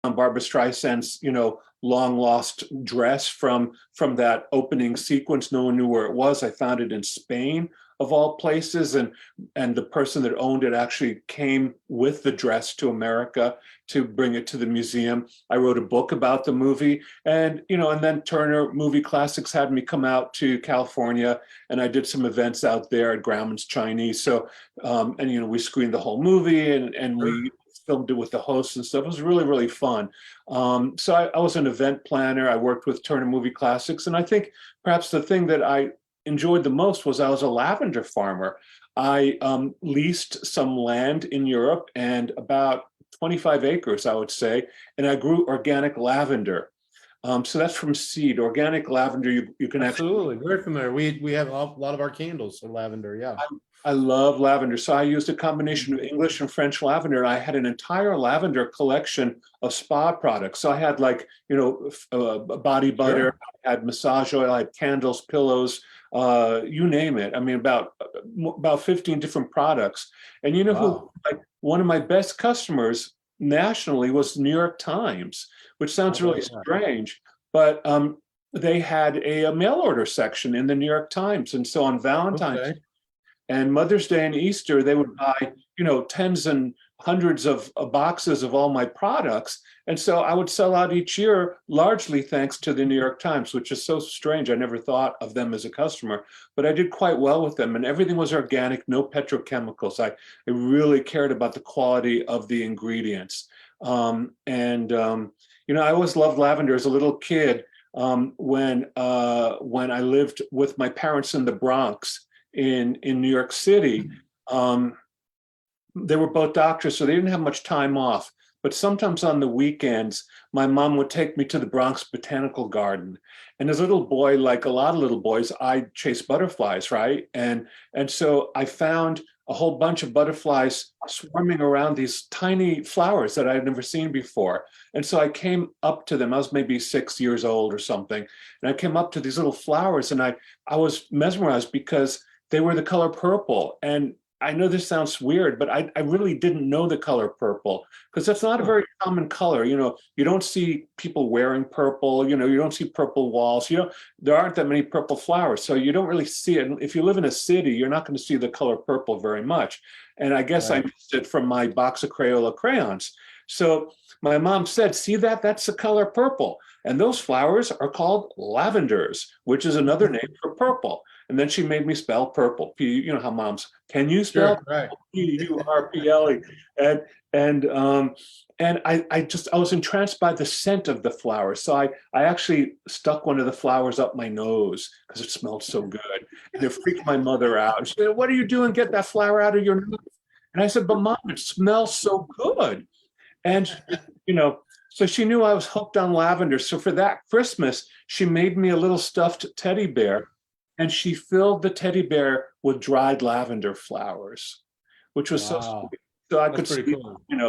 on Barbara Streisand's, long lost dress from that opening sequence. No one knew where it was. I found it in Spain, of all places, and the person that owned it actually came with the dress to America to bring it to the museum. I wrote a book about the movie, and and then Turner Movie Classics had me come out to California, and I did some events out there at Grauman's Chinese. So and we screened the whole movie, and we filmed it with the hosts and stuff. It was really, really fun. So I was an event planner. I worked with Turner Movie Classics, and I think perhaps the thing that I enjoyed the most was I was a lavender farmer. I leased some land in Europe, and about 25 acres, I would say, and I grew organic lavender. So that's from seed. Organic lavender, you can absolutely very familiar. We have a lot of our candles are lavender. Yeah, I love lavender. So I used a combination of English and French lavender. I had an entire lavender collection of spa products. So I had body butter, sure. I had massage oil, I had candles, pillows, you name it. I mean, about 15 different products. And who, like, one of my best customers nationally was the New York Times, which sounds really strange, but they had a mail order section in the New York Times. And so on Valentine's and Mother's Day and Easter, they would buy, tens and hundreds of boxes of all my products. And so I would sell out each year, largely thanks to the New York Times, which is so strange. I never thought of them as a customer, but I did quite well with them. And everything was organic, no petrochemicals. I really cared about the quality of the ingredients. I always loved lavender as a little kid. When I lived with my parents in the Bronx in New York City, they were both doctors, so they didn't have much time off. But sometimes on the weekends, my mom would take me to the Bronx Botanical Garden. And as a little boy, like a lot of little boys, I chased butterflies, right? And so I found a whole bunch of butterflies swarming around these tiny flowers that I had never seen before. And so I came up to them. I was maybe 6 years old or something. And I came up to these little flowers, and I was mesmerized because they were the color purple. And I know this sounds weird, but I really didn't know the color purple, because that's not a very common color. You don't see people wearing purple, you don't see purple walls, there aren't that many purple flowers. So you don't really see it. And if you live in a city, you're not going to see the color purple very much. And I guess I missed it from my box of Crayola crayons. So my mom said, see that? That's the color purple. And those flowers are called lavenders, which is another name for purple. And then she made me spell purple. You know how moms, can you spell? Sure, right. P-U-R-P-L-E. And I was entranced by the scent of the flowers. So I actually stuck one of the flowers up my nose because it smelled so good. And it freaked my mother out. She said, what are you doing? Get that flower out of your nose. And I said, but Mom, it smells so good. And, so she knew I was hooked on lavender. So for that Christmas, she made me a little stuffed teddy bear, and she filled the teddy bear with dried lavender flowers, which was so sweet. So I could sleep,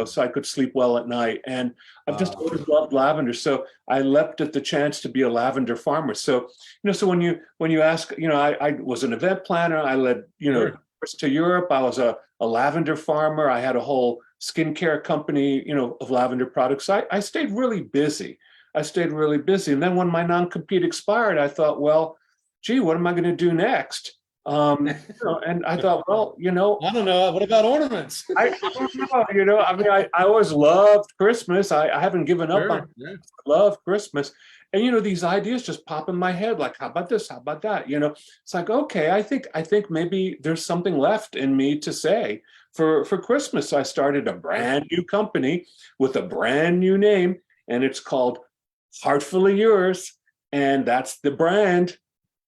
so I could sleep well at night. And I've just always loved lavender. So I leapt at the chance to be a lavender farmer. So, so when you ask, I was an event planner. I led, trips to Europe. I was a lavender farmer. I had a whole skincare company, of lavender products. I stayed really busy. And then when my non-compete expired, I thought, well, gee, what am I going to do next? And I thought, well, I don't know. What about ornaments? I don't know. I mean, I always loved Christmas. I haven't given up on it. I love Christmas. And, these ideas just pop in my head, like, how about this? How about that? It's like, okay, I think maybe there's something left in me to say for Christmas. So I started a brand new company with a brand new name, and it's called HeARTfully Yours. And that's the brand,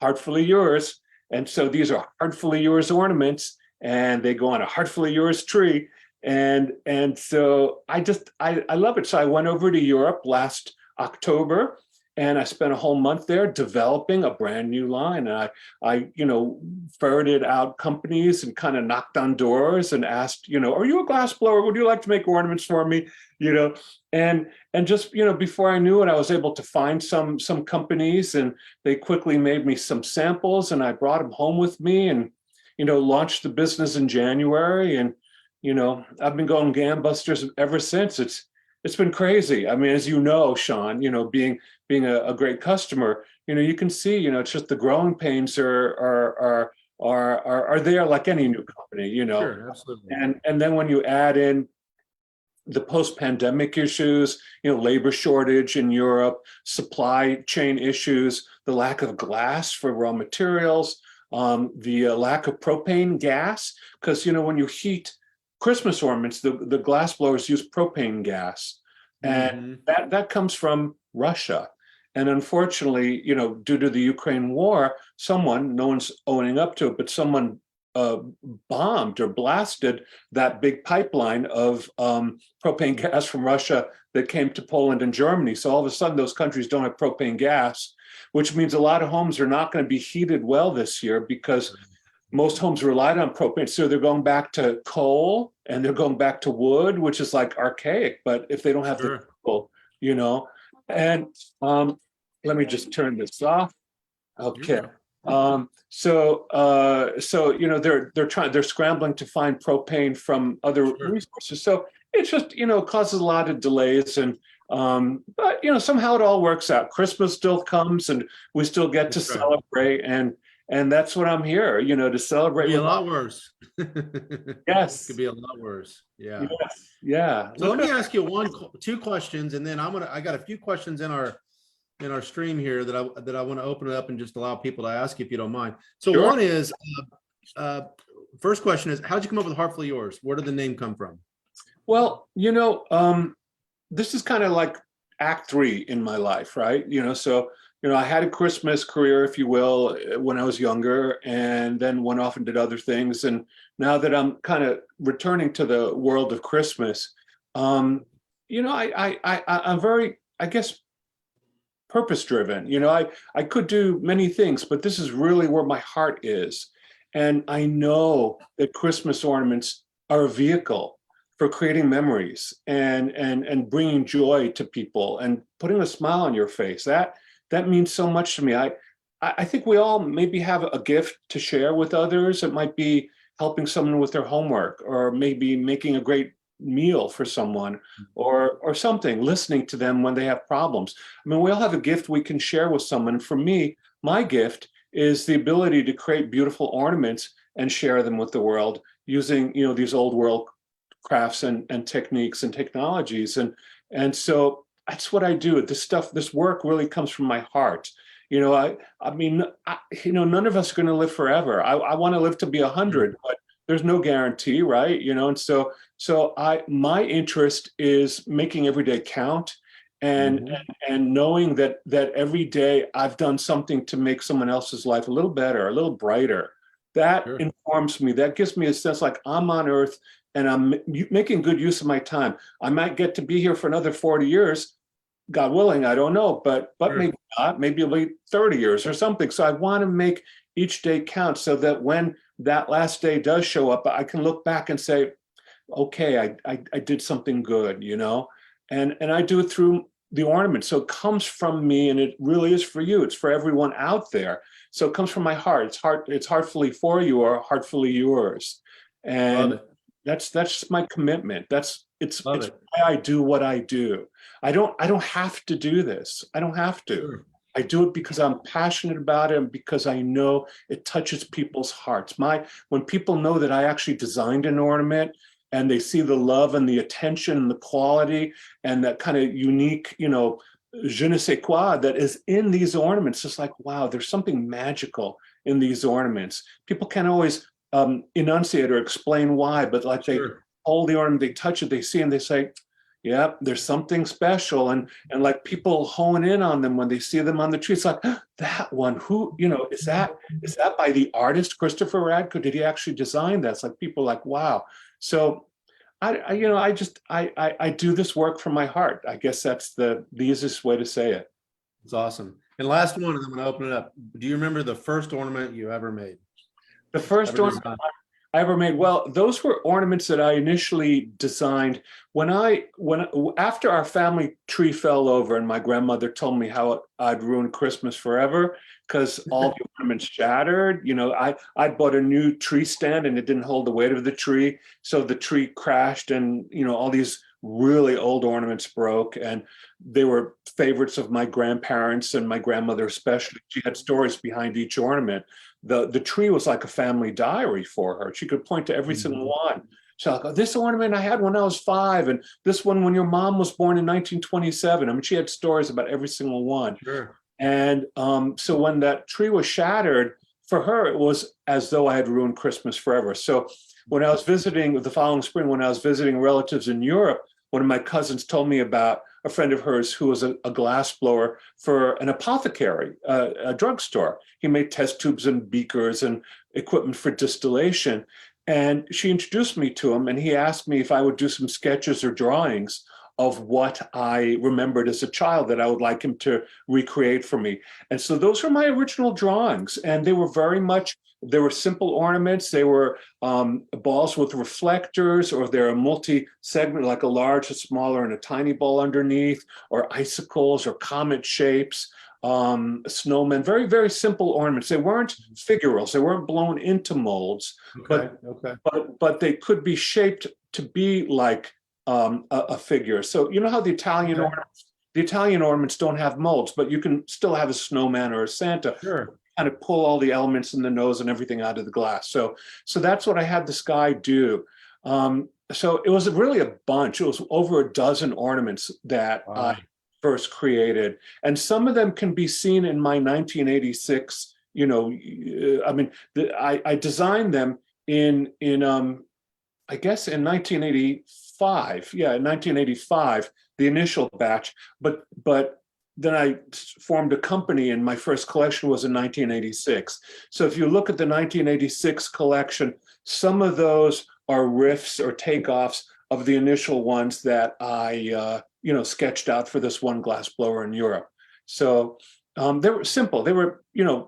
HeARTfully Yours. And so these are HeARTfully Yours ornaments, and they go on a HeARTfully Yours tree. And so I love it. So I went over to Europe last October, and I spent a whole month there developing a brand new line. And I ferreted out companies and kind of knocked on doors and asked, are you a glass blower? Would you like to make ornaments for me? And just, before I knew it, I was able to find some companies, and they quickly made me some samples, and I brought them home with me, and, launched the business in January. And, I've been going gangbusters ever since. it's been crazy. I mean, as you know, Sean, being a great customer, you can see, it's just the growing pains are there like any new company, Sure, absolutely. and then when you add in the post-pandemic issues, labor shortage in Europe, supply chain issues, the lack of glass for raw materials, the lack of propane gas, because when you heat Christmas ornaments, the glass blowers use propane gas, and Hmm. that comes from Russia. And unfortunately, due to the Ukraine war, no one's owning up to it, but someone uh, bombed or blasted that big pipeline of propane gas from Russia that came to Poland and Germany. So all of a sudden, those countries don't have propane gas, which means a lot of homes are not going to be heated well this year because most homes relied on propane. So they're going back to coal and they're going back to wood, which is like archaic. But if they don't have the Sure. coal, and let me just turn this off. You're Okay. good. They're scrambling to find propane from other Sure. resources. So it's just, causes a lot of delays but somehow it all works out. Christmas still comes and we still get to That's right. celebrate and that's what I'm here, to Could celebrate be a with lot worse. Could yes. be a lot worse. Yeah. Yes. Yeah. So let me ask you two questions, and then I got a few questions in our stream here that I want to open it up and just allow people to ask if you don't mind. So Sure. one is, first question is, how did you come up with Heartfully Yours? Where did the name come from? Well, this is kind of like act 3 in my life, right? I had a Christmas career, if you will, when I was younger, and then went off and did other things. And now that I'm kind of returning to the world of Christmas, I'm very, I guess, purpose driven. I could do many things, but this is really where my heart is. And I know that Christmas ornaments are a vehicle for creating memories and bringing joy to people and putting a smile on your face. That means so much to me. I think we all maybe have a gift to share with others. It might be helping someone with their homework, or maybe making a great meal for someone, or something, listening to them when they have problems. I mean, we all have a gift we can share with someone. For me, my gift is the ability to create beautiful ornaments and share them with the world using, these old world crafts and techniques and technologies. And so that's what I do. This work really comes from my heart. I mean, none of us are going to live forever. I want to live to be 100, but there's no guarantee, right? And so my interest is making every day count, and and knowing that every day I've done something to make someone else's life a little better, a little brighter. That Sure. informs me. That gives me a sense like I'm on earth and I'm making good use of my time. I might get to be here for another 40 years, God willing, I don't know, but Sure. maybe not. Maybe it'll be 30 years or something. So I want to make each day count so that when that last day does show up, I can look back and say, okay, I did something good, and I do it through the ornament. So it comes from me, and it really is for you. It's for everyone out there. So it comes from my heart. It's heartfully for you, or heartfully yours. Love And it. that's my commitment. It's Love it. why I do what I do. I don't have to do this. I don't have to. Sure. I do it because I'm passionate about it and because I know it touches people's hearts. When people know that I actually designed an ornament, and they see the love and the attention and the quality and that kind of unique, je ne sais quoi that is in these ornaments, it's like, wow, there's something magical in these ornaments. People can't always enunciate or explain why, but like they Sure. hold the ornament, they touch it, they see, and they say, yeah, there's something special. And like people hone in on them when they see them on the tree. It's like, that one, who, is that by the artist Christopher Radko? Did he actually design that? It's like people like, wow. So I do this work from my heart. I guess that's the easiest way to say it. It's awesome. And last one, and I'm going to open it up. Do you remember the first ornament you ever made? The first Ever ornament designed? I ever made, well, those were ornaments that I initially designed after our family tree fell over and my grandmother told me how I'd ruined Christmas forever because all the ornaments shattered. I bought a new tree stand and it didn't hold the weight of the tree, so the tree crashed and all these really old ornaments broke, and they were favorites of my grandparents and my grandmother especially. She had stories behind each ornament. The tree was like a family diary for her. She could point to every single one. She's like, oh, this ornament I had when I was 5, and this one when your mom was born in 1927. I mean, she had stories about every single one. Sure. And so when that tree was shattered, for her, it was as though I had ruined Christmas forever. So when I was visiting the following spring, when I was visiting relatives in Europe, one of my cousins told me about a friend of hers who was a glass blower for an apothecary, a drugstore. He made test tubes and beakers and equipment for distillation. And she introduced me to him, and he asked me if I would do some sketches or drawings of what I remembered as a child that I would like him to recreate for me. And so those were my original drawings, and they were very much, they were simple ornaments. They were balls with reflectors, or they're a multi-segment, like a large, a smaller, and a tiny ball underneath, or icicles, or comet shapes, snowmen, very, very simple ornaments. They weren't figurals. They weren't blown into molds, but they could be shaped to be like a figure. So you know how the Italian ornaments don't have molds, but you can still have a snowman or a Santa. Sure. Kind of pull all the elements in the nose and everything out of the glass. So that's what I had this guy do. So it was really a bunch. It was over a dozen ornaments that I first created, and some of them can be seen in my 1986. You know, I mean, I designed them in I guess in 1985. Yeah, in 1985, the initial batch. But then I formed a company, and my first collection was in 1986. So if you look at the 1986 collection, some of those are riffs or takeoffs of the initial ones that I sketched out for this one glass blower in Europe. So they were simple. They were,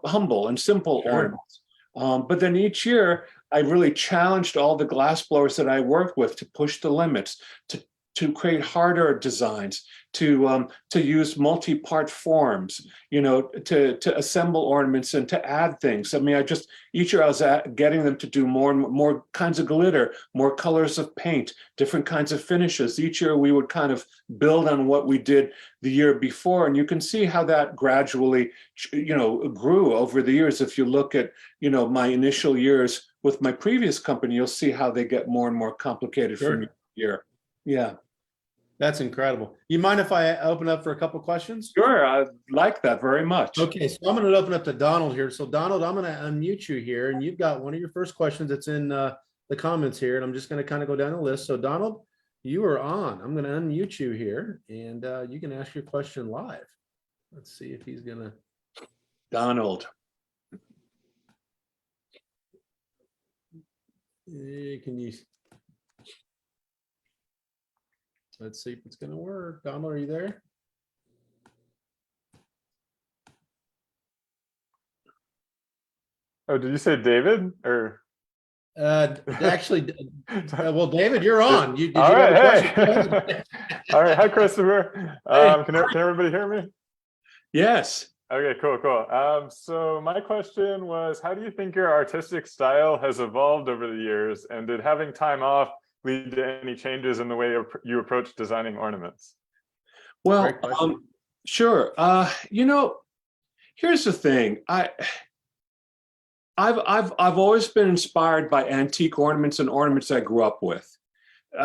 humble and simple ornaments. But then each year, I really challenged all the glass blowers that I worked with to push the limits, to create harder designs, to use multi-part forms, to assemble ornaments and to add things. I mean, each year I was getting them to do more kinds of glitter, more colors of paint, different kinds of finishes. Each year we would kind of build on what we did the year before, and you can see how that gradually, grew over the years. If you look at, my initial years with my previous company, you'll see how they get more and more complicated from year to year. Yeah. That's incredible. You mind if I open up for a couple questions? Sure, I like that very much. Okay, so I'm going to open up to Donald here. So Donald, I'm going to unmute you here, and you've got one of your first questions that's in the comments here, and I'm just going to kind of go down the list. So Donald, you are on. I'm going to unmute you here, and you can ask your question live. Let's see if he's going to. Donald. Can you? Let's see if it's going to work. Donald, are you there? Oh, did you say David or? Actually, well, David, you're on. You All have a right, question? hey. All right, hi, Christopher. Can everybody hear me? Yes. Okay, cool. So my question was, how do you think your artistic style has evolved over the years, and did having time off lead to any changes in the way you approach designing ornaments? Well, sure. Here's the thing. I've always been inspired by antique ornaments and ornaments I grew up with.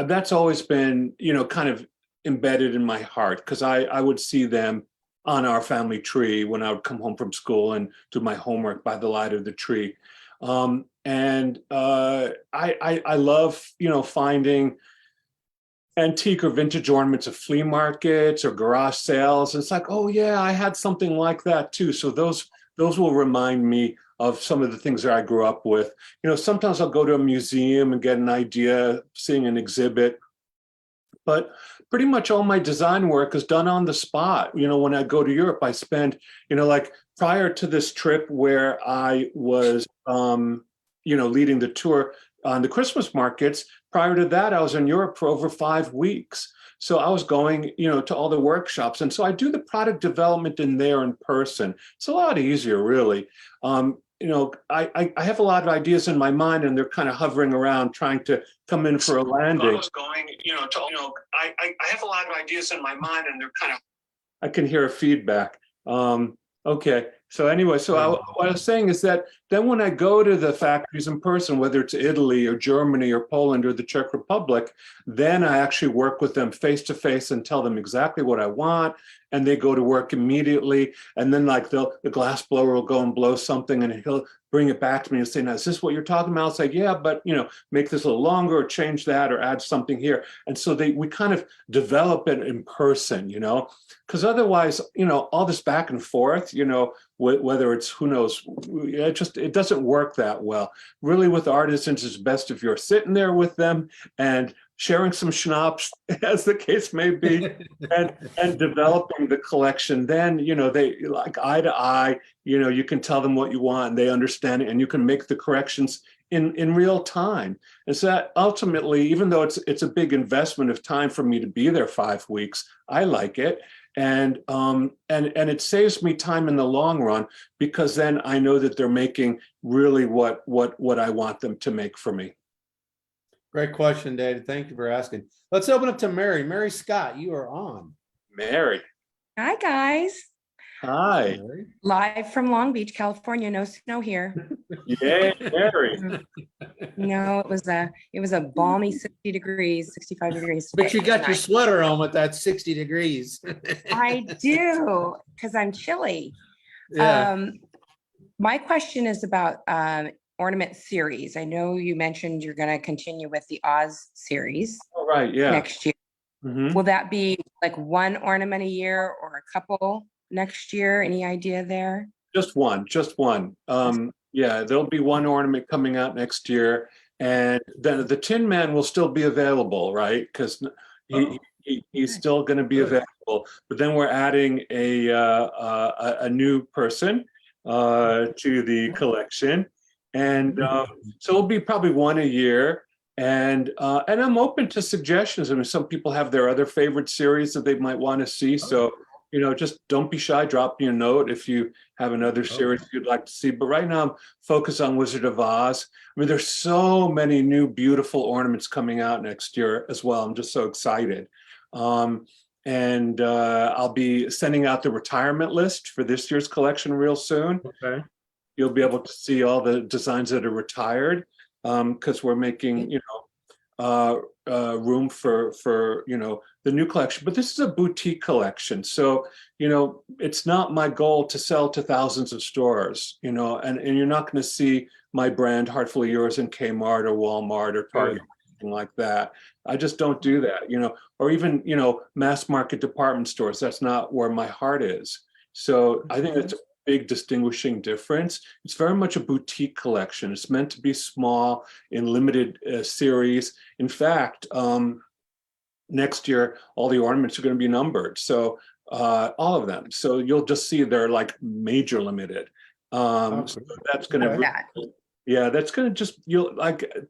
That's always been, kind of embedded in my heart, because I would see them on our family tree when I would come home from school and do my homework by the light of the tree. I love, finding antique or vintage ornaments at flea markets or garage sales. And it's like, oh yeah, I had something like that too. So those will remind me of some of the things that I grew up with. Sometimes I'll go to a museum and get an idea, seeing an exhibit, but pretty much all my design work is done on the spot. When I go to Europe, I spend, like prior to this trip where I was, leading the tour on the Christmas markets, prior to that, I was in Europe for over 5 weeks. So I was going, to all the workshops. And so I do the product development in there in person. It's a lot easier, really. I have a lot of ideas in my mind, and they're kind of hovering around, trying to come in for a landing. I was going, I have a lot of ideas in my mind, and they're kind of. I can hear a feedback. Okay. So anyway, what I was saying is that then when I go to the factories in person, whether it's Italy or Germany or Poland or the Czech Republic, then I actually work with them face to face and tell them exactly what I want. And they go to work immediately. And then like the glass blower will go and blow something, and he'll bring it back to me and say, now, is this what you're talking about? I'll say, yeah, but make this a little longer or change that or add something here. And so we kind of develop it in person, because otherwise, all this back and forth, whether it's, who knows, it doesn't work that well. Really, with artisans, it's best if you're sitting there with them and sharing some schnapps, as the case may be, and developing the collection. Then, they like eye to eye, you can tell them what you want and they understand it, and you can make the corrections in real time. And so that ultimately, even though it's a big investment of time for me to be there 5 weeks, I like it. And it saves me time in the long run, because then I know that they're making really what I want them to make for me. Great question, David. Thank you for asking. Let's open up to Mary. Mary Scott, you are on. Mary. Hi, guys. Hi. Mary. Live from Long Beach, California. No snow here. Yay, Mary. No, it was a balmy 60 degrees, 65 degrees. But you got your tonight. sweater on with that 60 degrees. I do, because I'm chilly. Yeah. My question is about ornament series. I know you mentioned you're going to continue with the Oz series All right. Yeah. next year. Mhm. Will that be like one ornament a year or a couple next year? Any idea there? Just one. Yeah, there'll be one ornament coming out next year, and then the Tin Man will still be available, right? Because he's still going to be available. But then we're adding a new person to the collection, and so it'll be probably one a year. And I'm open to suggestions. I mean, some people have their other favorite series that they might want to see. So, just don't be shy. Drop me a note if you have another series you'd like to see. But right now, I'm focused on Wizard of Oz. I mean, there's so many new beautiful ornaments coming out next year as well. I'm just so excited. And I'll be sending out the retirement list for this year's collection real soon. Okay. You'll be able to see all the designs that are retired, because we're making, room for the new collection. But this is a boutique collection, so it's not my goal to sell to thousands of stores, and you're not going to see my brand HeARTfully Yours in Kmart or Walmart or Target, anything like that. I just don't do that, or even mass market department stores. That's not where my heart is. So I think that's a big distinguishing difference. It's very much a boutique collection. It's meant to be small, in limited series. In fact, next year, all the ornaments are going to be numbered. So all of them. So you'll just see they're like major limited. So that's going to, that's going to just,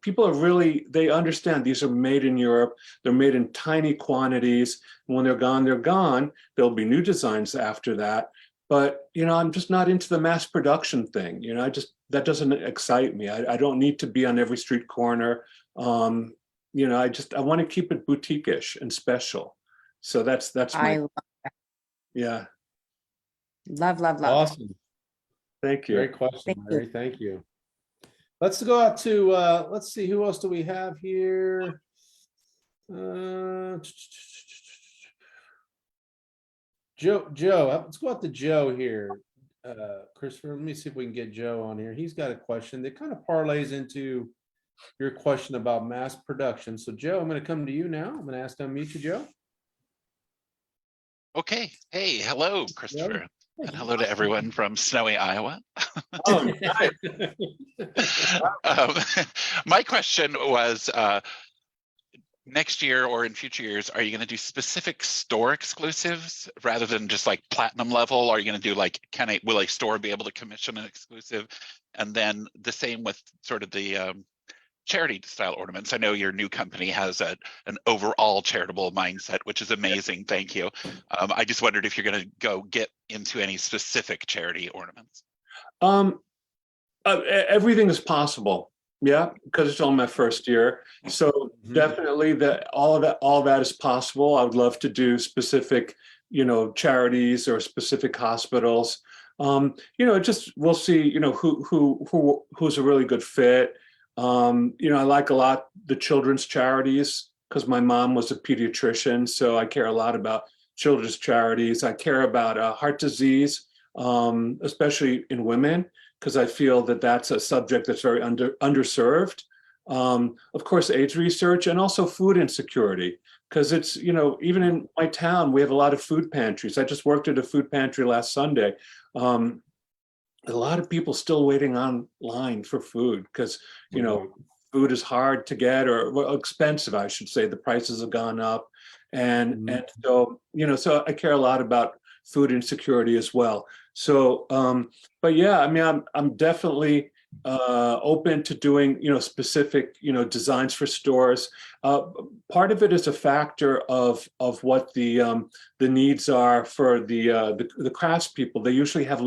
people are really, they understand these are made in Europe. They're made in tiny quantities. When they're gone, they're gone. There'll be new designs after that. But, I'm just not into the mass production thing. That doesn't excite me. I don't need to be on every street corner. I want to keep it boutique-ish and special. So that's my, love that. Yeah. Love. Awesome. Thank you. Great question, Thank Mary. Thank you. Let's go out to, let's see, who else do we have here? Joe, let's go out to Joe here. Christopher, let me see if we can get Joe on here. He's got a question that kind of parlays into your question about mass production. So Joe, I'm going to come to you now. I'm going to ask to unmute you, Joe. Okay. Hey, hello, Christopher. And hello to everyone from snowy Iowa. Oh, nice. My question was, next year or in future years, are you going to do specific store exclusives rather than just like platinum level? Are you going to do like, will a store be able to commission an exclusive? And then the same with sort of the charity style ornaments. I know your new company has an overall charitable mindset, which is amazing. Thank you. I just wondered if you're going to go get into any specific charity ornaments. Everything is possible. Yeah, because it's only my first year. So Mhm. definitely all that is possible. I would love to do specific, charities or specific hospitals. Just we'll see, who's a really good fit. I like a lot the children's charities because my mom was a pediatrician, so I care a lot about children's charities. I care about heart disease, especially in women, because I feel that that's a subject that's very underserved. Of course, AIDS research and also food insecurity, because it's, even in my town, we have a lot of food pantries. I just worked at a food pantry last Sunday. A lot of people still waiting online for food because, food is hard to get or well, expensive, I should say. The prices have gone up. And so, so I care a lot about food insecurity as well. So, but yeah, I mean, I'm definitely open to doing, specific, designs for stores. Part of it is a factor of what the needs are for the craftspeople. They usually have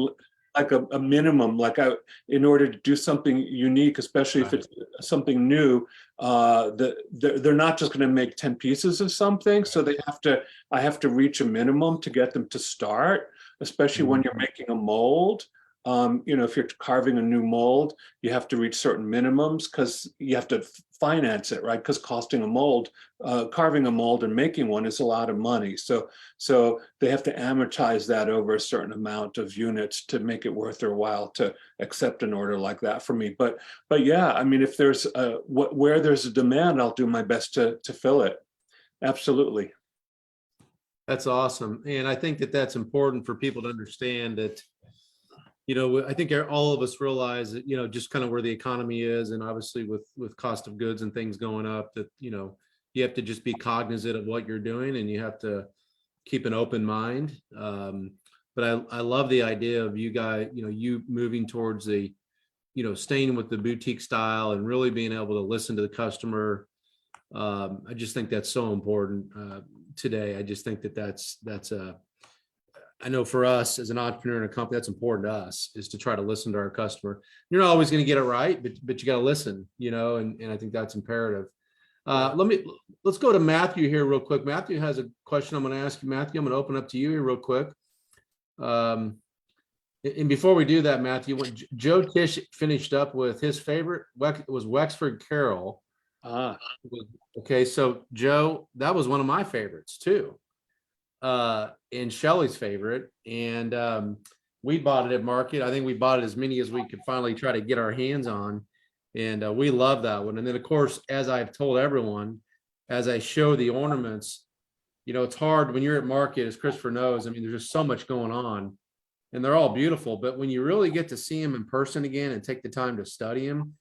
like a minimum, in order to do something unique, especially if it's something new, they're not just going to make 10 pieces of something. So I have to reach a minimum to get them to start, especially when you're making a mold. If you're carving a new mold, you have to reach certain minimums because you have to finance it, right? Because carving a mold and making one is a lot of money. So they have to amortize that over a certain amount of units to make it worth their while to accept an order like that from me. But yeah, I mean, if there's where there's a demand, I'll do my best to fill it. Absolutely. That's awesome. And I think that that's important for people to understand that, I think all of us realize that, just kind of where the economy is, and obviously with cost of goods and things going up, that, you have to just be cognizant of what you're doing and you have to keep an open mind. But I love the idea of you guys, you moving towards the, staying with the boutique style and really being able to listen to the customer. I just think that's so important today. I just think that that's I know for us as an entrepreneur in a company, that's important to us, is to try to listen to our customer. You're not always going to get it right, but you got to listen, and I think that's imperative. Let's go to Matthew here real quick. Matthew has a question I'm going to ask you. Matthew, I'm going to open up to you here real quick. And before we do that, Matthew, when Joe Tish finished up with his favorite, was Wexford Carol. Okay, so Joe, that was one of my favorites too. And Shelley's favorite. And we bought it at market. I think we bought it as many as we could finally try to get our hands on. And we love that one. And then, of course, as I've told everyone, as I show the ornaments, it's hard when you're at market, as Christopher knows. I mean, there's just so much going on and they're all beautiful. But when you really get to see them in person again and take the time to study them,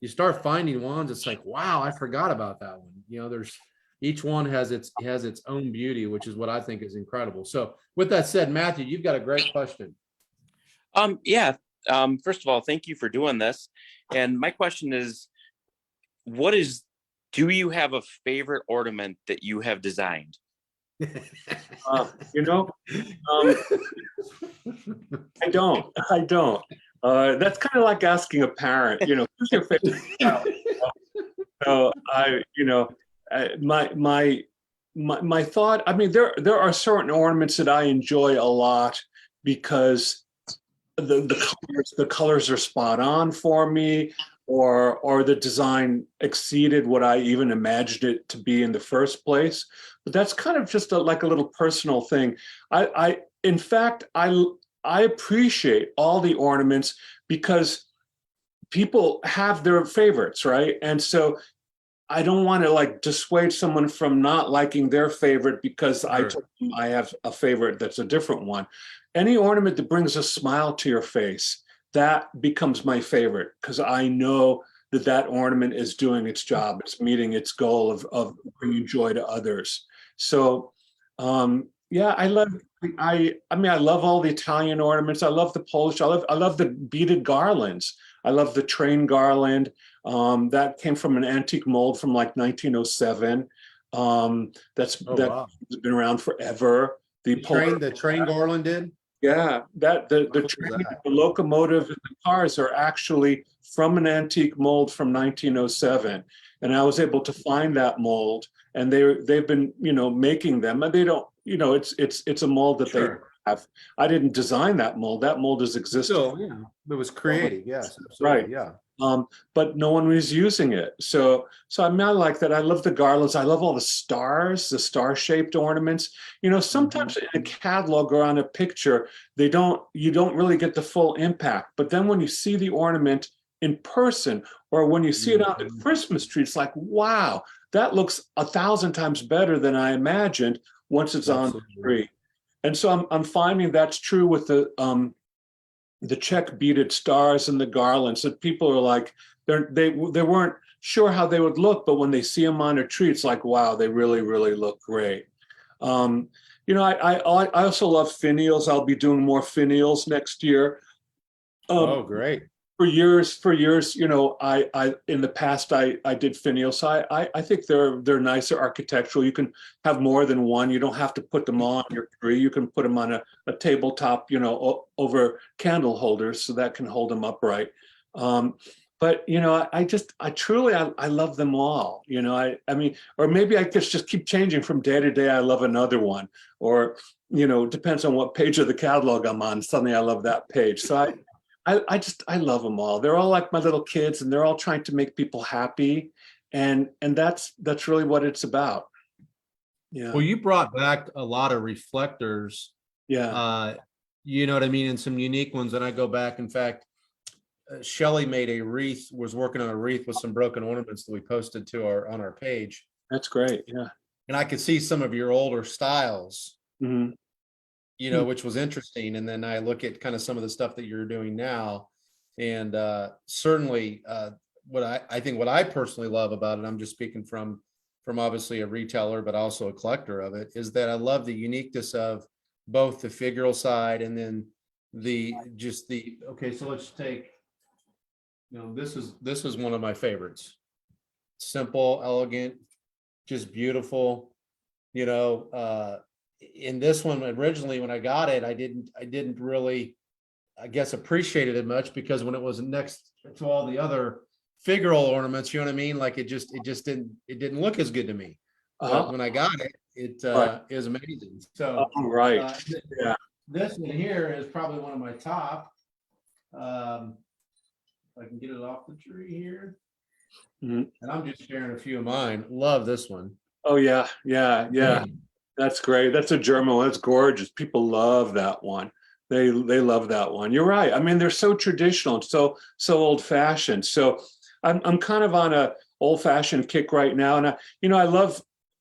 you start finding ones. It's like, wow, I forgot about that one. There's each one has its own beauty, which is what I think is incredible. So with that said, Matthew, you've got a great question. Yeah. First of all, thank you for doing this. And my question is, do you have a favorite ornament that you have designed? I don't. That's kind of like asking a parent, who's your favorite child? So my thought, I mean, there are certain ornaments that I enjoy a lot because the colors are spot on for me, or the design exceeded what I even imagined it to be in the first place. But that's kind of just like a little personal thing. In fact, I appreciate all the ornaments because people have their favorites, right? And so I don't want to dissuade someone from not liking their favorite because I told them I have a favorite that's a different one. Any ornament that brings a smile to your face, that becomes my favorite because I know that ornament is doing its job. It's meeting its goal of bringing joy to others. So, yeah, I love all the Italian ornaments. I love the Polish. I love the beaded garlands. I love the train garland. That came from an antique mold from 1907. That's wow. been around forever. The train garland did? Yeah, that the What was train, that? the locomotive and the cars are actually from an antique mold from 1907. And I was able to find that mold, and they've been, making them, and they don't, it's a mold that they Sure. have. I didn't design that mold. That mold has existed. Still, yeah, it was creative. Yes, Right. absolutely. Yeah. But no one was using it. So I mean, I like that. I love the garlands. I love all the stars, the star-shaped ornaments. Sometimes in a catalog or on a picture, you don't really get the full impact. But then when you see the ornament in person, or when you see it on the Christmas tree, it's like, wow, that looks 1,000 times better than I imagined once it's on the Absolutely. tree. And so I'm finding that's true with the check beaded stars and the garlands, that people are like, they weren't sure how they would look, but when they see them on a tree, it's like, wow, they really, really look great. I also love finials. I'll be doing more finials next year. Oh, great. For years, I in the past I did finials. So I think they're nicer architectural. You can have more than one. You don't have to put them all on your tree. You can put them on a tabletop, over candle holders, so that can hold them upright. But I truly love them all. I mean, or maybe I just keep changing from day to day. I love another one, or depends on what page of the catalog I'm on. Suddenly I love that page. So I love them all. They're all like my little kids, and they're all trying to make people happy. And that's really what it's about. Yeah. Well, you brought back a lot of reflectors, Yeah. you know what I mean, and some unique ones. And I go back, in fact, Shelley made a wreath, was working on a wreath with some broken ornaments that we posted on our page. That's great. Yeah. And I could see some of your older styles, Hmm. which was interesting. And then I look at kind of some of the stuff that you're doing now. And certainly what I personally love about it, I'm just speaking from obviously a retailer, but also a collector of it, is that I love the uniqueness of both the figural side and then okay, so let's take, this is one of my favorites. Simple, elegant, just beautiful. In this one, originally when I got it, I didn't really, I guess, appreciate it much, because when it was next to all the other figural ornaments, you know what I mean? Like it didn't look as good to me. But when I got it, it is amazing. So right. Yeah. This one here is probably one of my top. If I can get it off the tree here. Mhm. And I'm just sharing a few of mine. Love this one. Oh yeah. That's great. That's a German one. That's gorgeous. People love that one. They love that one. You're right. I mean, they're so traditional and so old fashioned. So I'm kind of on a old fashioned kick right now. And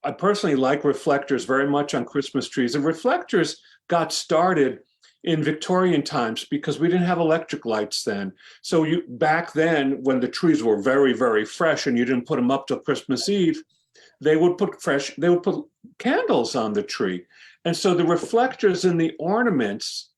I personally like reflectors very much on Christmas trees. And reflectors got started in Victorian times because we didn't have electric lights then. So back then, when the trees were very, very fresh and you didn't put them up till Christmas Eve, they would put candles on the tree. And so the reflectors in the ornaments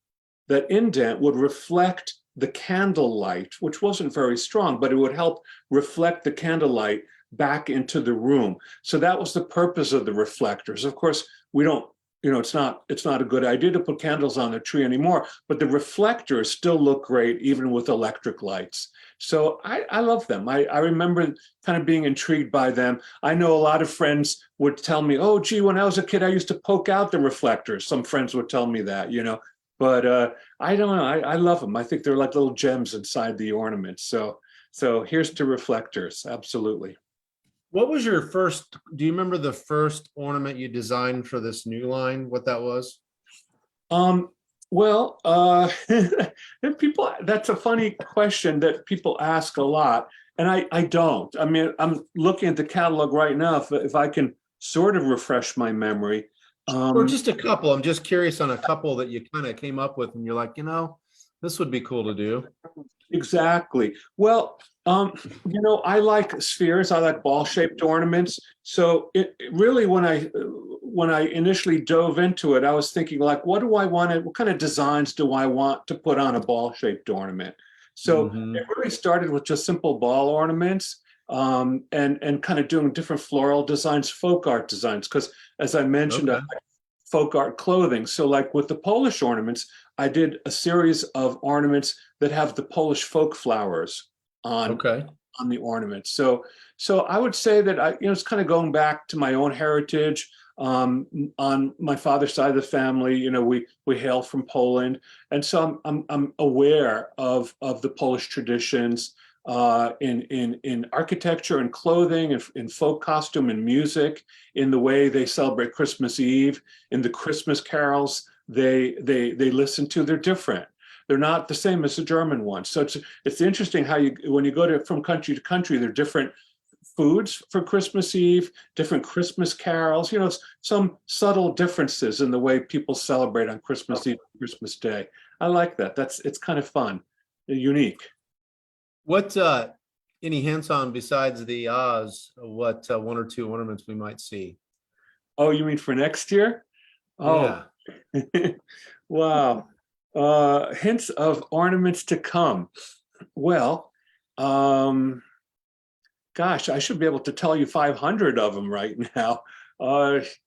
that indent would reflect the candle light, which wasn't very strong, but it would help reflect the candlelight back into the room. So that was the purpose of the reflectors. Of course, we don't, it's not a good idea to put candles on the tree anymore, but the reflectors still look great even with electric lights. So I love them. I remember kind of being intrigued by them. I know a lot of friends would tell me, oh, gee, when I was a kid, I used to poke out the reflectors. Some friends would tell me that, but I don't know. I love them. I think they're like little gems inside the ornaments. So here's to reflectors. Absolutely. What was your first, do you remember the first ornament you designed for this new line, what that was? Well, people, that's a funny question that people ask a lot. And I don't. I mean, I'm looking at the catalog right now, if I can sort of refresh my memory. Or just a couple. I'm just curious on a couple that you kind of came up with and you're like, this would be cool to do. Exactly. Well, I like spheres. I like ball-shaped ornaments. So it really, when I initially dove into it, I was thinking like, what kind of designs do I want to put on a ball-shaped ornament? So it really started with just simple ball ornaments, and kind of doing different floral designs, folk art designs. Because as I mentioned, I like folk art clothing. So like with the Polish ornaments, I did a series of ornaments that have the Polish folk flowers on Okay. on the ornaments. So I would say that it's kind of going back to my own heritage. On my father's side of the family, we hail from Poland, and so I'm aware of the Polish traditions in architecture and clothing, and in folk costume and music, in the way they celebrate Christmas Eve, in the Christmas carols they listen to. They're different. They're not the same as the German ones. So it's interesting how when you go from country to country, they're different foods for Christmas Eve, different Christmas carols, some subtle differences in the way people celebrate on Christmas Eve, Christmas Day. I like that. It's kind of fun, unique. What, any hints on, besides the Oz, what one or two ornaments we might see? Oh, you mean for next year? Oh, Yeah. wow. Hints of ornaments to come. Well, gosh, I should be able to tell you 500 of them right now. There's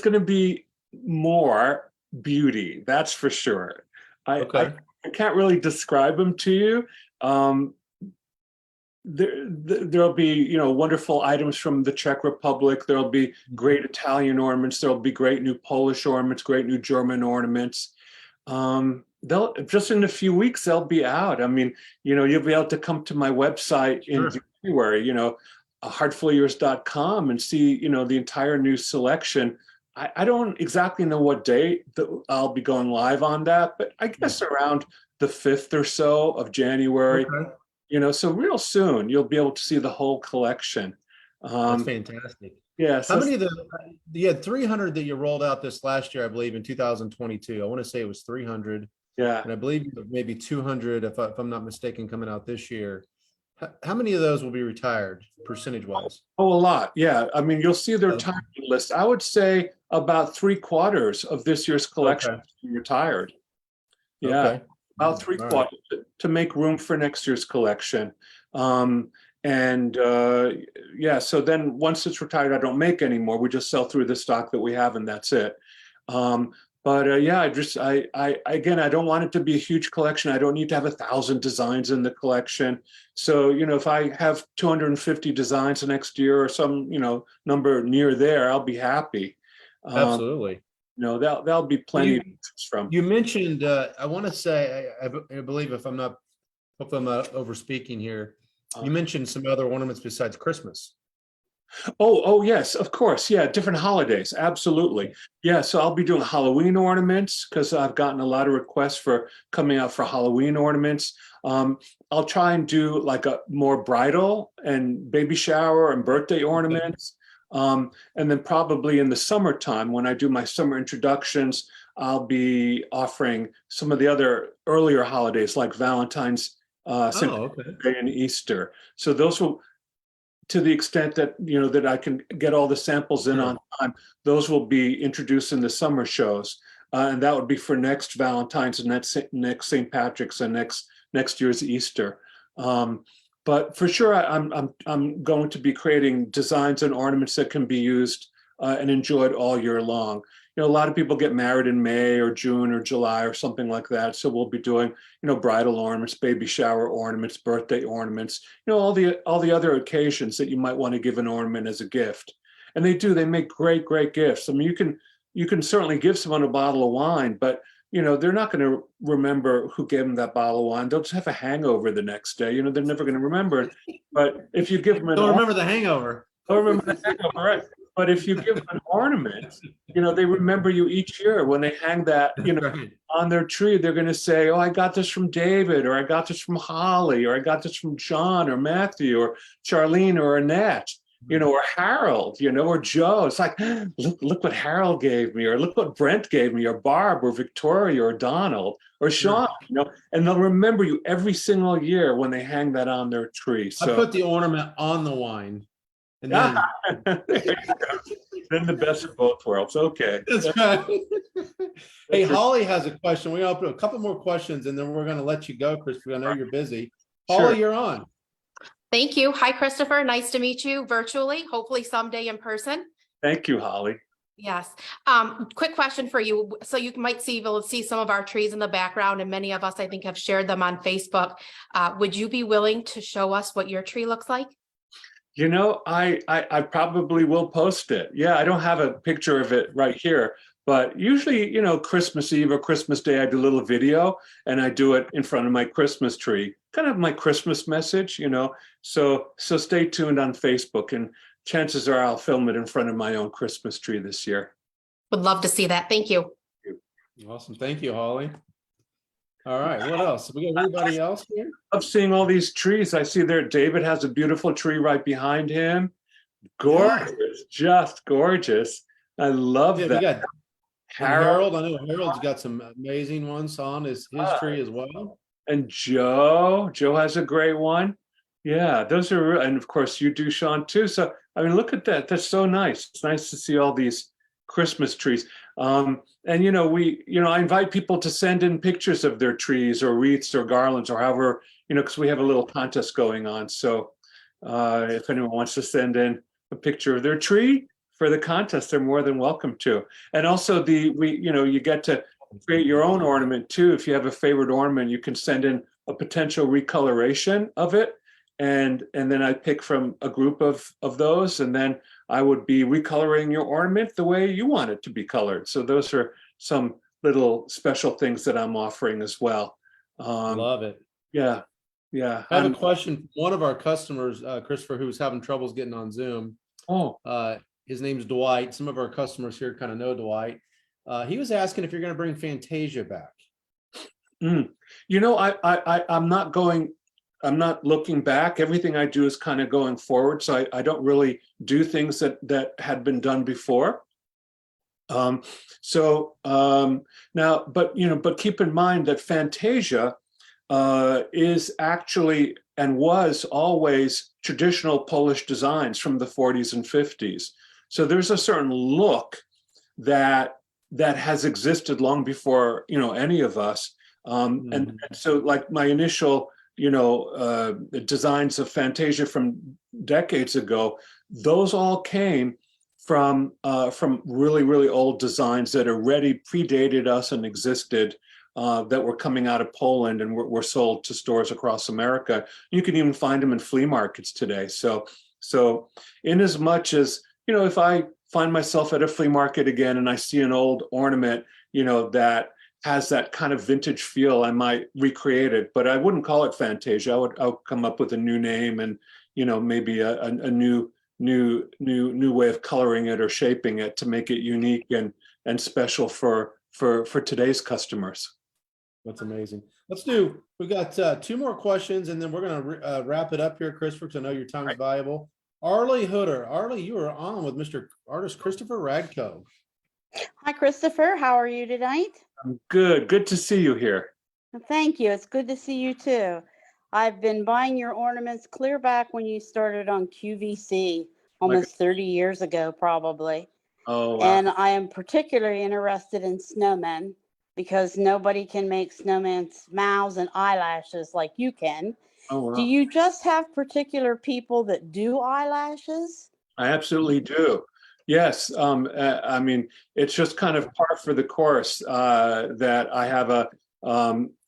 going to be more beauty, that's for sure. Okay. I can't really describe them to you. There'll be, wonderful items from the Czech Republic. There'll be great Italian ornaments. There'll be great new Polish ornaments, great new German ornaments. They'll just in a few weeks they'll be out. I mean, you'll be able to come to my website in January, HeARTfully and see, the entire new selection. I don't exactly know what date that I'll be going live on that, but I guess around the 5th or so of January. Okay. So real soon you'll be able to see the whole collection. That's fantastic. Yeah. How many you had 300 that you rolled out this last year, I believe, in 2022. I want to say it was 300. Yeah. And I believe maybe 200, if I'm not mistaken, coming out this year. How many of those will be retired, percentage-wise? Oh, a lot. Yeah. I mean, you'll see their time list. I would say about 3/4 of this year's collection is retired. Yeah. Okay. About 3/4 to make room for next year's collection. So then once it's retired, I don't make anymore. We just sell through the stock that we have, and that's it. Again, I don't want it to be a huge collection. I don't need to have 1,000 designs in the collection. So, if I have 250 designs next year or some, number near there, I'll be happy. Absolutely. That'll be plenty to choose from. You mentioned, I want to say, I believe hopefully I'm not over speaking here. You mentioned some other ornaments besides Christmas. Oh, yes, of course. Yeah, different holidays. Absolutely. Yeah, so I'll be doing Halloween ornaments because I've gotten a lot of requests for coming out for Halloween ornaments. I'll try and do like a more bridal and baby shower and birthday ornaments. And then probably in the summertime, when I do my summer introductions, I'll be offering some of the other earlier holidays like Valentine's, St. Patrick's Day, and Easter. So those will, to the extent that that I can get all the samples in on time, those will be introduced in the summer shows, and that would be for next Valentine's and next St. Patrick's and next year's Easter. But for sure, I'm going to be creating designs and ornaments that can be used and enjoyed all year long. A lot of people get married in May or June or July or something like that. So we'll be doing, bridal ornaments, baby shower ornaments, birthday ornaments, all the other occasions that you might want to give an ornament as a gift. And they make great, great gifts. I mean, you can certainly give someone a bottle of wine, but they're not going to remember who gave them that bottle of wine. They'll just have a hangover the next day. They're never going to remember it. But if you give them an remember the hangover. Don't remember the hangover, right? But if you give them an ornament, they remember you each year when they hang that, on their tree. They're going to say, "Oh, I got this from David," or "I got this from Holly," or "I got this from John or Matthew or Charlene or Annette." Or Harold, or Joe. It's like, look what Harold gave me, or look what Brent gave me, or Barb, or Victoria, or Donald, or Sean, and they'll remember you every single year when they hang that on their tree. So I put the ornament on the wine. And then, then the best of both worlds. Okay. That's right. Hey, Holly has a question. We open a couple more questions and then we're going to let you go, Christopher. I know you're busy. Holly, you're on. Thank you. Hi, Christopher. Nice to meet you virtually, hopefully someday in person. Thank you, Holly. Yes. Quick question for you. So you might be able to see some of our trees in the background, and many of us, I think, have shared them on Facebook. Would you be willing to show us what your tree looks like? You know, I probably will post it. Yeah, I don't have a picture of it right here, but usually, you know, Christmas Eve or Christmas Day, I do a little video and I do it in front of my Christmas tree, kind of my Christmas message, you know. So stay tuned on Facebook, and chances are I'll film it in front of my own Christmas tree this year. Would love to see that. Thank you. Awesome. Thank you, Holly. All right. What else? We got anybody else here? Love seeing all these trees. I see there David has a beautiful tree right behind him. Gorgeous, just gorgeous. I love Yeah, we that. got and Harold Harold. I know Harold's got some amazing ones on his tree as well. and Joe. Joe has a great one. Yeah, those are, and of course you do, Sean, too. So, I mean, look at that. That's so nice. It's nice to see all these Christmas trees. And, you know, I invite people to send in pictures of their trees or wreaths or garlands or however, you know, because we have a little contest going on. So if anyone wants to send in a picture of their tree for the contest, they're more than welcome to. And also you get to create your own ornament too. If you have a favorite ornament, you can send in a potential recoloration of it. And then I pick from a group of those, and then I would be recoloring your ornament the way you want it to be colored. So those are some little special things that I'm offering as well. Love it. Yeah. I have a question from one of our customers, Christopher, who's having troubles getting on Zoom. Oh, His name's Dwight. Some of our customers here kind of know Dwight. He was asking if you're going to bring Fantasia back. you know, I'm not looking back. Everything I do is kind of going forward. So I don't really do things that had been done before. Now, but keep in mind that Fantasia is actually and was always traditional Polish designs from the 40s and 50s. So there's a certain look that has existed long before, you know, any of us. And so like my initial, you know, designs of Fantasia from decades ago, those all came from really, really old designs that already predated us and existed, that were coming out of Poland and were sold to stores across America. You can even find them in flea markets today. So in as much as, you know, if I find myself at a flea market again and I see an old ornament, you know, that has that kind of vintage feel, I might recreate it, but I wouldn't call it Fantasia. I'll come up with a new name and, you know, maybe a new way of coloring it or shaping it to make it unique and special for today's customers. That's amazing. We've got two more questions and then we're going to wrap it up here, Christopher, because I know your time is valuable. Arlie Hooder. Arlie, you are on with Mr. Artist Christopher Radko. Hi, Christopher. How are you tonight? I'm good. Good to see you here. Thank you. It's good to see you too. I've been buying your ornaments clear back when you started on QVC almost 30 years ago, probably. Oh, wow. And I am particularly interested in snowmen because nobody can make snowman's mouths and eyelashes like you can. Oh, wow. Do you just have particular people that do eyelashes? I absolutely do. Yes. I mean, it's just kind of par for the course that I have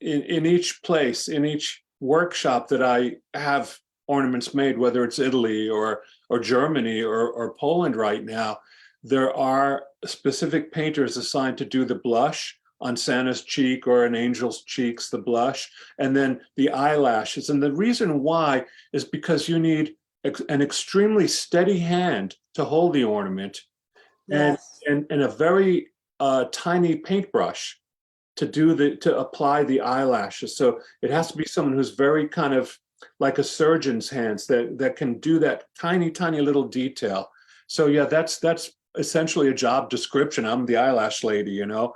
in each place, in each workshop that I have ornaments made, whether it's Italy or Germany or Poland right now, there are specific painters assigned to do the blush on Santa's cheek or an angel's cheeks, the blush, and then the eyelashes. And the reason why is because you need an extremely steady hand to hold the ornament, Yes. and a very tiny paintbrush to apply the eyelashes. So it has to be someone who's very kind of like a surgeon's hands that can do that tiny little detail. So yeah, that's essentially a job description. I'm the eyelash lady, you know.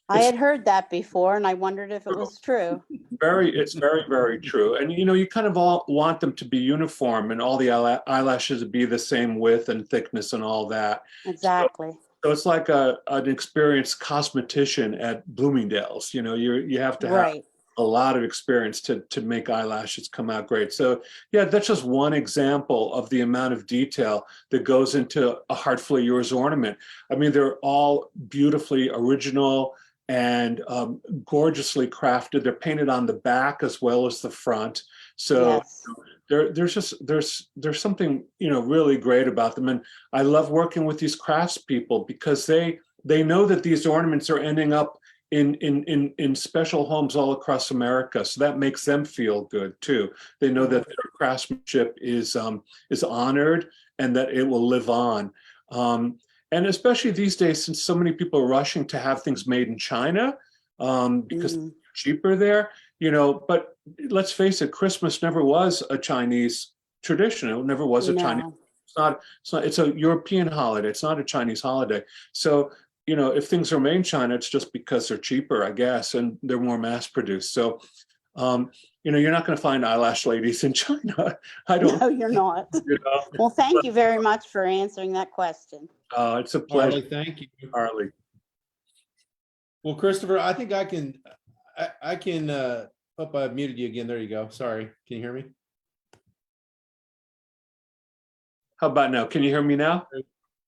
I had heard that before and I wondered if it was true. It's very, very true. And, you know, you kind of all want them to be uniform and all the eyelashes to be the same width and thickness and all that. Exactly. So it's like an experienced cosmetician at Bloomingdale's, you know, you have to have Right. a lot of experience to make eyelashes come out great. So yeah, that's just one example of the amount of detail that goes into a Heartfully Yours ornament. I mean, they're all beautifully original and gorgeously crafted. They're painted on the back as well as the front. So Yes. there's something, you know, really great about them. And I love working with these craftspeople because they know that these ornaments are ending up in special homes all across America. So that makes them feel good too. They know that their craftsmanship is honored and that it will live on. And especially these days, since so many people are rushing to have things made in China, because they're cheaper there, you know, but let's face it, Christmas never was a Chinese tradition. It never was a Chinese. It's a European holiday. It's not a Chinese holiday. So, you know, if things are made in China, it's just because they're cheaper, I guess, and they're more mass produced. So, you know, you're not going to find eyelash ladies in China. I don't. No, you're not. You know? Well, thank you very much for answering that question. It's a pleasure, Harley, thank you. Harley. Well, Christopher, I think I can, oh, I muted you again. There you go. Sorry. Can you hear me? How about now? Can you hear me now?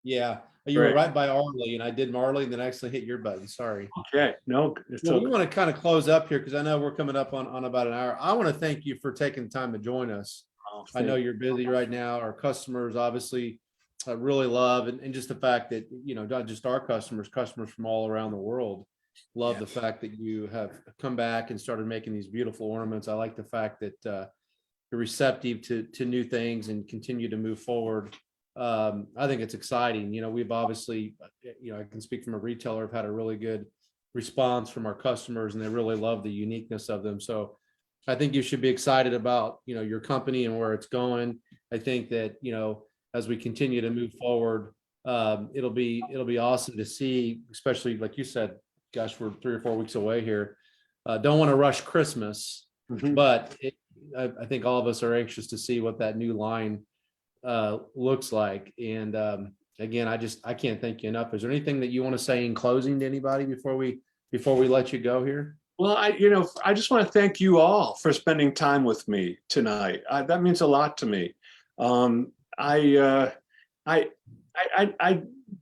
Yeah. You were Great. right by Arlie, and I did Marley, and then I actually hit your button. Sorry. Okay. No, it's Well, okay. we want to kind of close up here because I know we're coming up on about an hour. I want to thank you for taking the time to join us. I know you're busy right now. Our customers obviously really love, and just the fact that, you know, not just our customers from all around the world love the fact that you have come back and started making these beautiful ornaments. I like the fact that you're receptive to new things and continue to move forward. I think it's exciting. You know, we've obviously, you know, I can speak from a retailer, have had a really good response from our customers, and they really love the uniqueness of them. So I think you should be excited about, you know, your company and where it's going. I think that, you know, as we continue to move forward, it'll be awesome to see, especially like you said, gosh, we're 3 or 4 weeks away here. Don't want to rush Christmas, but I think all of us are anxious to see what that new line looks like. And again, I can't thank you enough. Is there anything that you want to say in closing to anybody before we let you go here? Well, I just want to thank you all for spending time with me tonight. That means a lot to me. I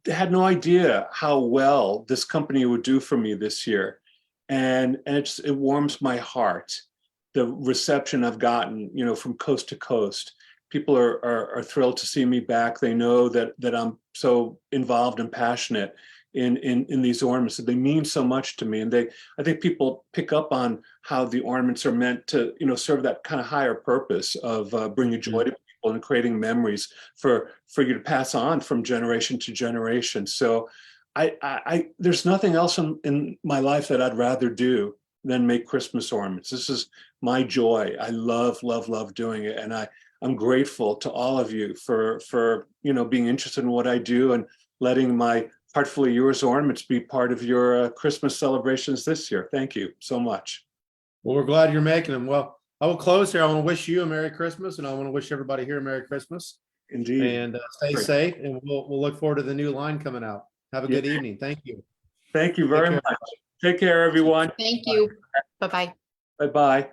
had no idea how well this company would do for me this year, and it warms my heart. The reception I've gotten, you know, from coast to coast. People are thrilled to see me back. They know that I'm so involved and passionate in these ornaments, that they mean so much to me. And I think people pick up on how the ornaments are meant to, you know, serve that kind of higher purpose of bringing joy to people and creating memories for you to pass on from generation to generation. So there's nothing else in my life that I'd rather do than make Christmas ornaments. This is my joy. I love doing it. And I'm grateful to all of you for you know, being interested in what I do and letting my Heartfully Yours ornaments be part of your Christmas celebrations this year. Thank you so much. Well, we're glad you're making them. Well, I will close here. I want to wish you a Merry Christmas, and I want to wish everybody here a Merry Christmas. Indeed. And stay safe, and we'll look forward to the new line coming out. Have a good evening. Thank you. Thank you very much. Take care, everyone. Thank you. Bye-bye. Bye-bye.